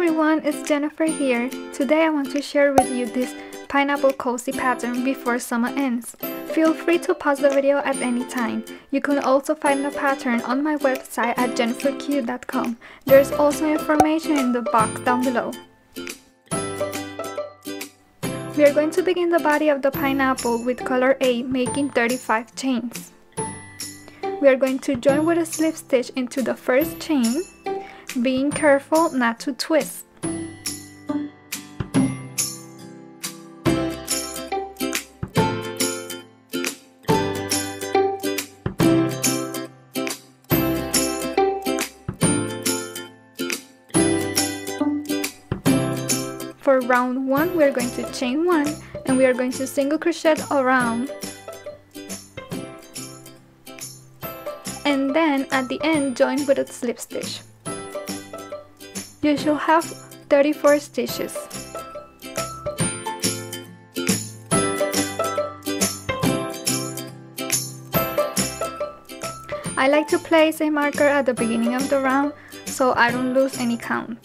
everyone, it's Jennifer here. Today I want to share with you this pineapple cozy pattern before summer ends. Feel free to pause the video at any time. You can also find the pattern on my website at jenniferq.com. There's also information in the box down below. We are going to begin the body of the pineapple with color A, making 35 chains. We are going to join with a slip stitch into the first chain, being careful not to twist. For round 1, we are going to chain 1 and we are going to single crochet around. And then at the end, join with a slip stitch. You should have 34 stitches. I like to place a marker at the beginning of the round so I don't lose any count.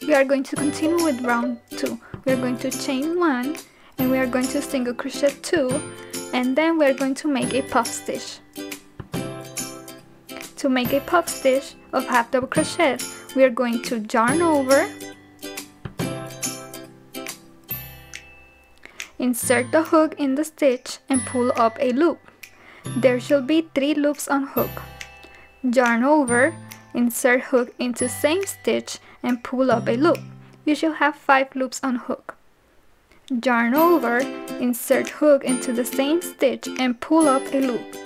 We are going to continue with round 2. We are going to chain 1 and we are going to single crochet 2 and then we are going to make a puff stitch. To make a puff stitch of half double crochet, we are going to yarn over, insert the hook in the stitch and pull up a loop. There should be 3 loops on hook. Yarn over, insert hook into same stitch and pull up a loop. You should have 5 loops on hook. Yarn over, insert hook into the same stitch and pull up a loop.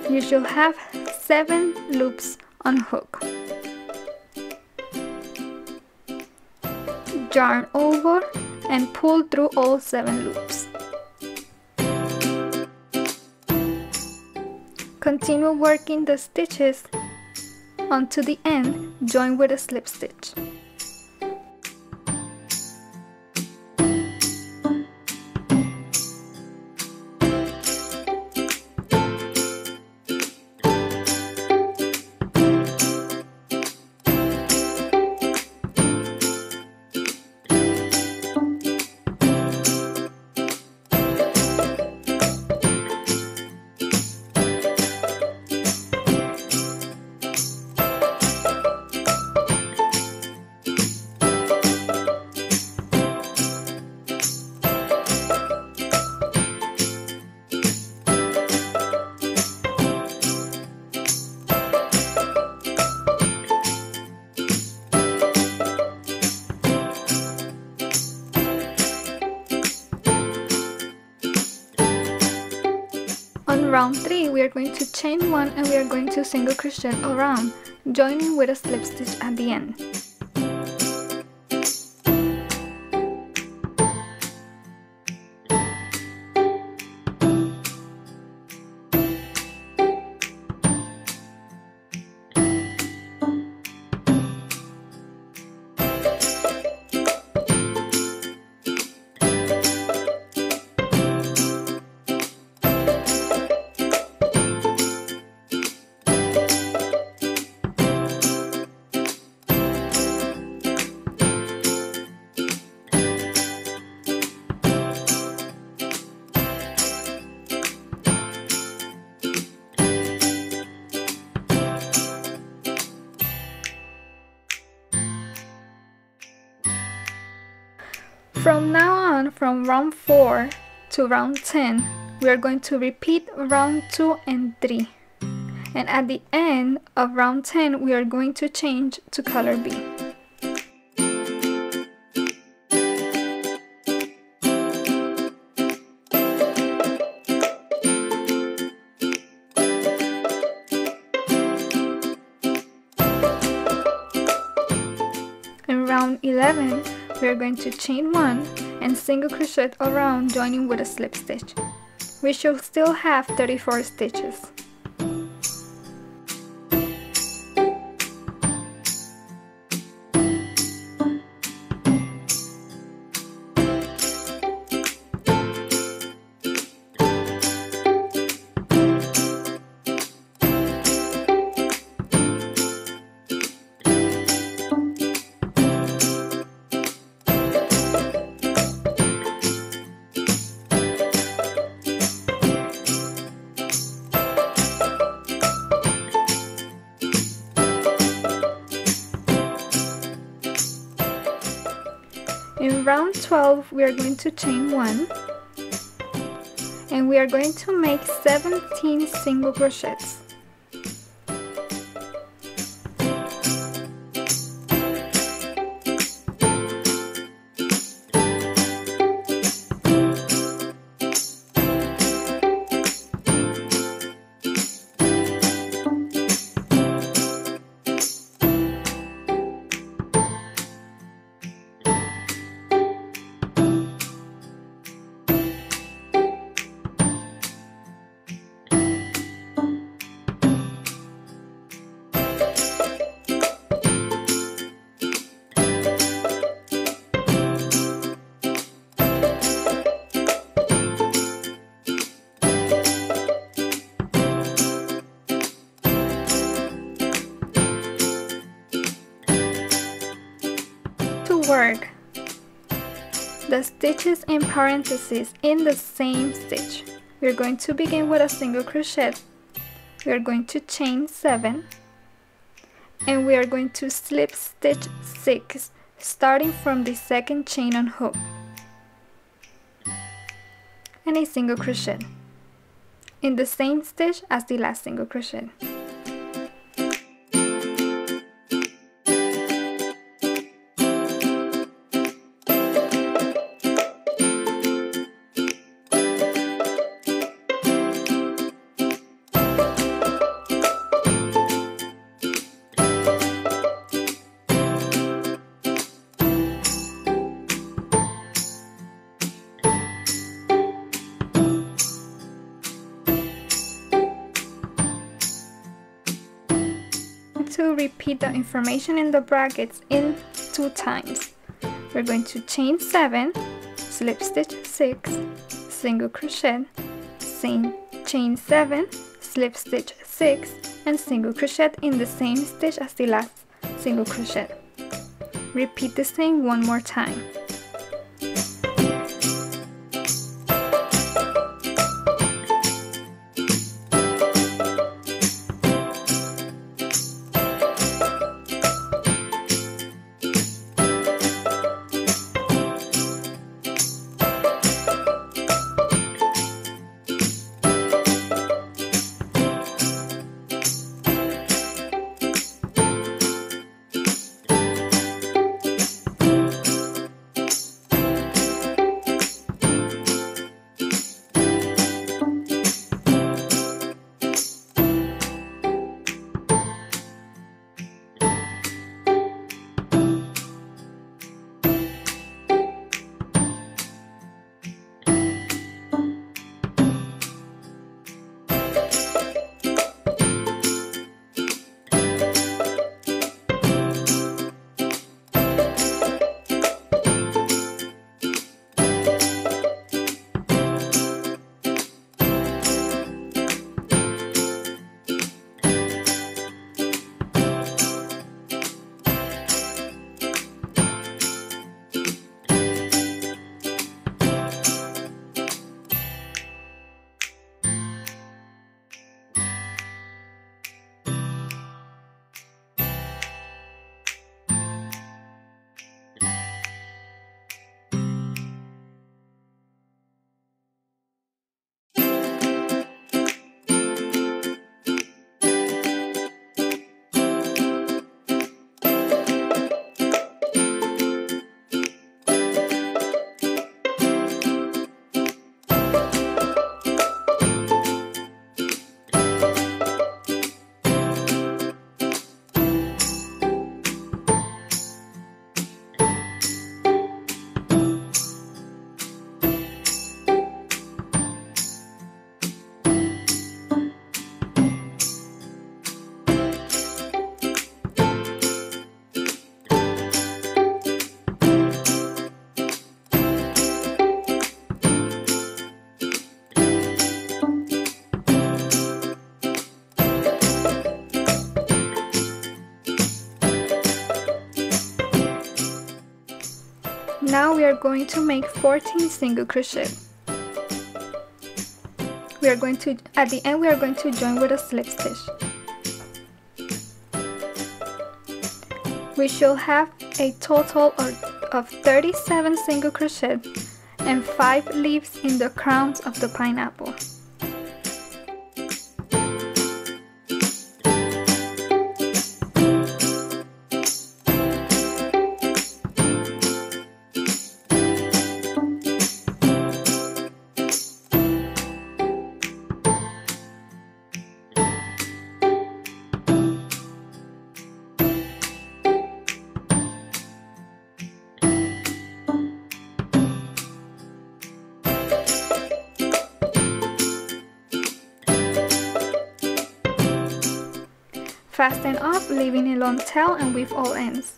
You should have 7 loops on hook. Yarn over and pull through all 7 loops. Continue working the stitches until the end, join with a slip stitch. On round 3, we are going to chain 1 and we are going to single crochet around, joining with a slip stitch at the end. From now on, from round 4 to round 10, we are going to repeat round 2 and 3. And at the end of round 10, we are going to change to color B. 11, we are going to chain 1 and single crochet around, joining with a slip stitch. We should still have 34 stitches. In round 12, we are going to chain 1 and we are going to make 17 single crochets. Work the stitches in parentheses in the same stitch. We are going to begin with a single crochet. We are going to chain 7 and we are going to slip stitch 6 starting from the second chain on hook and a single crochet in the same stitch as the last single crochet. To repeat the information in the brackets in 2 times. We're going to chain 7, slip stitch 6, single crochet, chain 7, slip stitch 6, and single crochet in the same stitch as the last single crochet. Repeat the same one more time. Now we are going to make 14 single crochet. At the end we are going to join with a slip stitch. We should have a total of 37 single crochet and 5 leaves in the crowns of the pineapple. Fasten off, leaving a long tail and weave all ends.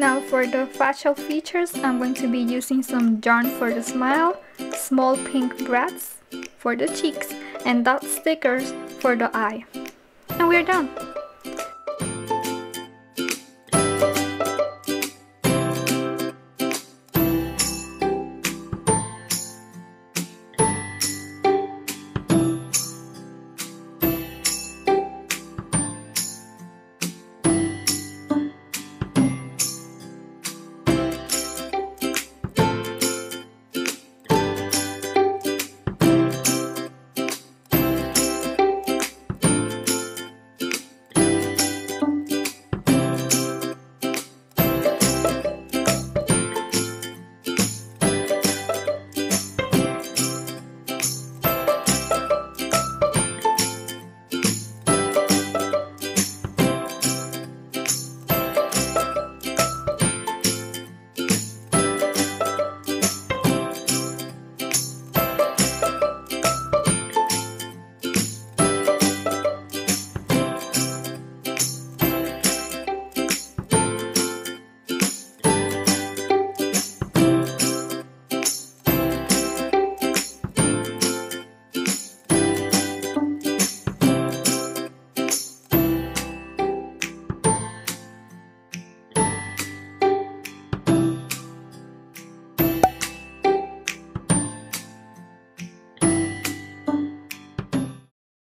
Now for the facial features, I'm going to be using some yarn for the smile, small pink brads for the cheeks, and dot stickers for the eye. And we're done!